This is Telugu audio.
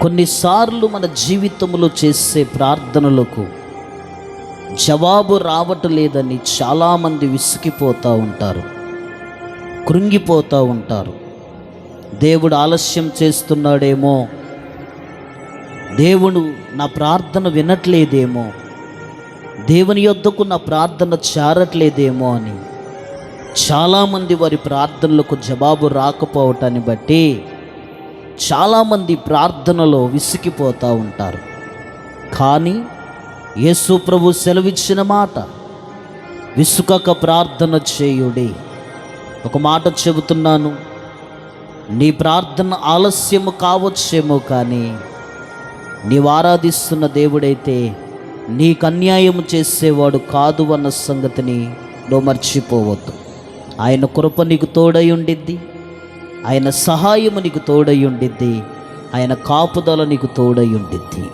కొన్నిసార్లు మన జీవితంలో చేసే ప్రార్థనలకు జవాబు రావటం లేదని చాలామంది విసిగిపోతూ ఉంటారు, కృంగిపోతూ ఉంటారు. దేవుడు ఆలస్యం చేస్తున్నాడేమో, దేవుడు నా ప్రార్థన వినట్లేదేమో, దేవుని యొద్దకు నా ప్రార్థన చేరట్లేదేమో అని చాలామంది వారి ప్రార్థనలకు జవాబు రాకపోవటాన్ని బట్టి చాలామంది ప్రార్థనలో విసిగిపోతూ ఉంటారు. కానీ యేసు ప్రభు సెలవిచ్చిన మాట, విసుకక ప్రార్థన చేయుడి. ఒక మాట చెబుతున్నాను, నీ ప్రార్థన ఆలస్యము కావచ్చేమో, కానీ నీవు ఆరాధిస్తున్న దేవుడైతే నీకు అన్యాయం చేసేవాడు కాదు అన్న సంగతిని నువ్వు మర్చిపోవద్దు. ఆయన కృప నీకు తోడై ఉండిద్ది, ఆయన సహాయము నీకు తోడై ఉండిద్ది, ఆయన కాపుదల నీకు తోడై ఉండిద్ది.